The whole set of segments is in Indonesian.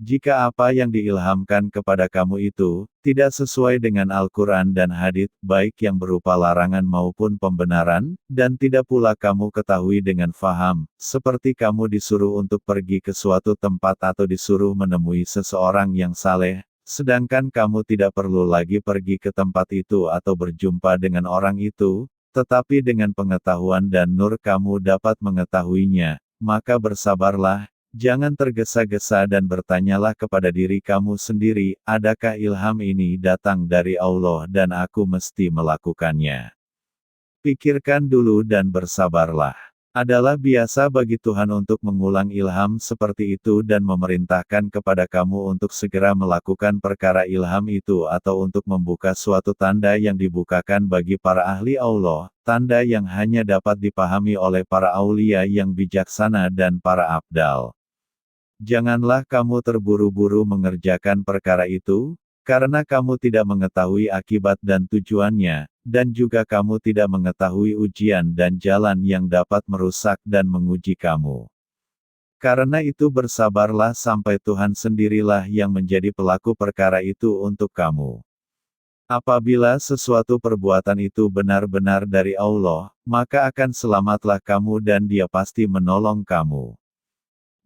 Jika apa yang diilhamkan kepada kamu itu tidak sesuai dengan Al-Quran dan hadits, baik yang berupa larangan maupun pembenaran, dan tidak pula kamu ketahui dengan faham, seperti kamu disuruh untuk pergi ke suatu tempat atau disuruh menemui seseorang yang saleh, sedangkan kamu tidak perlu lagi pergi ke tempat itu atau berjumpa dengan orang itu, tetapi dengan pengetahuan dan nur kamu dapat mengetahuinya, maka bersabarlah. Jangan tergesa-gesa dan bertanyalah kepada diri kamu sendiri, adakah ilham ini datang dari Allah dan aku mesti melakukannya. Pikirkan dulu dan bersabarlah. Adalah biasa bagi Tuhan untuk mengulang ilham seperti itu dan memerintahkan kepada kamu untuk segera melakukan perkara ilham itu atau untuk membuka suatu tanda yang dibukakan bagi para ahli Allah, tanda yang hanya dapat dipahami oleh para aulia yang bijaksana dan para abdal. Janganlah kamu terburu-buru mengerjakan perkara itu, karena kamu tidak mengetahui akibat dan tujuannya, dan juga kamu tidak mengetahui ujian dan jalan yang dapat merusak dan menguji kamu. Karena itu bersabarlah sampai Tuhan sendirilah yang menjadi pelaku perkara itu untuk kamu. Apabila sesuatu perbuatan itu benar-benar dari Allah, maka akan selamatlah kamu dan Dia pasti menolong kamu.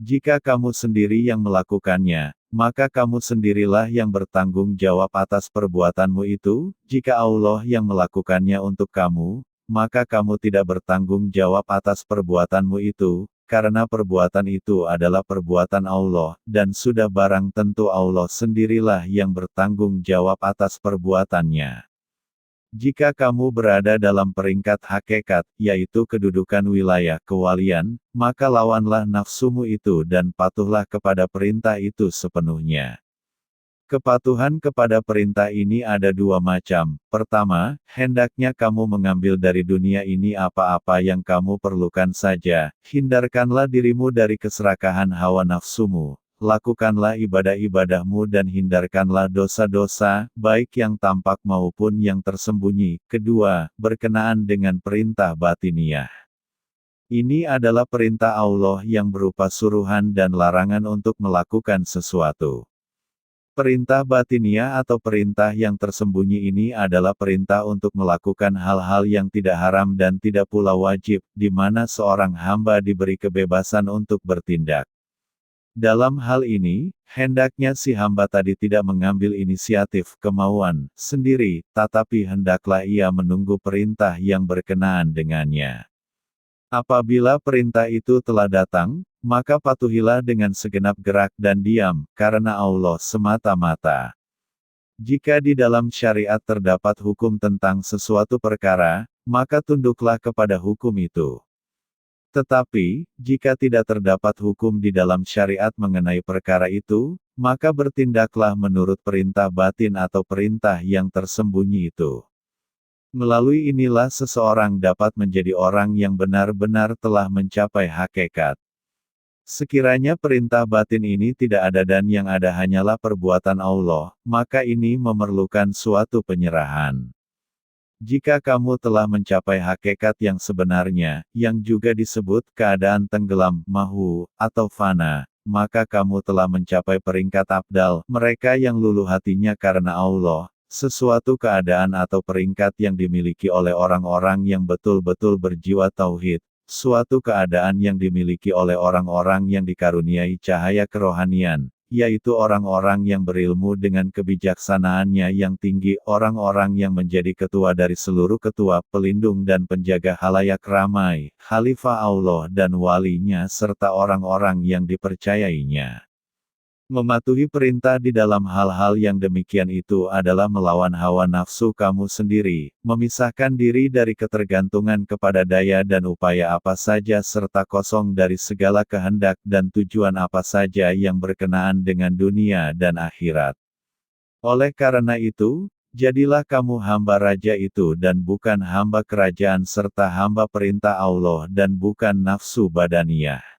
Jika kamu sendiri yang melakukannya, maka kamu sendirilah yang bertanggung jawab atas perbuatanmu itu. Jika Allah yang melakukannya untuk kamu, maka kamu tidak bertanggung jawab atas perbuatanmu itu, karena perbuatan itu adalah perbuatan Allah, dan sudah barang tentu Allah sendirilah yang bertanggung jawab atas perbuatannya. Jika kamu berada dalam peringkat hakikat, yaitu kedudukan wilayah kewalian, maka lawanlah nafsumu itu dan patuhlah kepada perintah itu sepenuhnya. Kepatuhan kepada perintah ini ada dua macam. Pertama, hendaknya kamu mengambil dari dunia ini apa-apa yang kamu perlukan saja. Hindarkanlah dirimu dari keserakahan hawa nafsumu. Lakukanlah ibadah-ibadahmu dan hindarkanlah dosa-dosa, baik yang tampak maupun yang tersembunyi. Kedua, berkenaan dengan perintah batiniah. Ini adalah perintah Allah yang berupa suruhan dan larangan untuk melakukan sesuatu. Perintah batiniah atau perintah yang tersembunyi ini adalah perintah untuk melakukan hal-hal yang tidak haram dan tidak pula wajib, di mana seorang hamba diberi kebebasan untuk bertindak. Dalam hal ini, hendaknya si hamba tadi tidak mengambil inisiatif kemauan sendiri, tetapi hendaklah ia menunggu perintah yang berkenaan dengannya. Apabila perintah itu telah datang, maka patuhilah dengan segenap gerak dan diam, karena Allah semata-mata. Jika di dalam syariat terdapat hukum tentang sesuatu perkara, maka tunduklah kepada hukum itu. Tetapi, jika tidak terdapat hukum di dalam syariat mengenai perkara itu, maka bertindaklah menurut perintah batin atau perintah yang tersembunyi itu. Melalui inilah seseorang dapat menjadi orang yang benar-benar telah mencapai hakikat. Sekiranya perintah batin ini tidak ada dan yang ada hanyalah perbuatan Allah, maka ini memerlukan suatu penyerahan. Jika kamu telah mencapai hakikat yang sebenarnya, yang juga disebut keadaan tenggelam, mahu, atau fana, maka kamu telah mencapai peringkat abdal, mereka yang luluh hatinya karena Allah, sesuatu keadaan atau peringkat yang dimiliki oleh orang-orang yang betul-betul berjiwa tauhid, suatu keadaan yang dimiliki oleh orang-orang yang dikaruniai cahaya kerohanian, yaitu orang-orang yang berilmu dengan kebijaksanaannya yang tinggi, orang-orang yang menjadi ketua dari seluruh ketua, pelindung dan penjaga halayak ramai, khalifah Allah dan walinya serta orang-orang yang dipercayainya. Mematuhi perintah di dalam hal-hal yang demikian itu adalah melawan hawa nafsu kamu sendiri, memisahkan diri dari ketergantungan kepada daya dan upaya apa saja serta kosong dari segala kehendak dan tujuan apa saja yang berkenaan dengan dunia dan akhirat. Oleh karena itu, jadilah kamu hamba raja itu dan bukan hamba kerajaan serta hamba perintah Allah dan bukan nafsu badaniyah.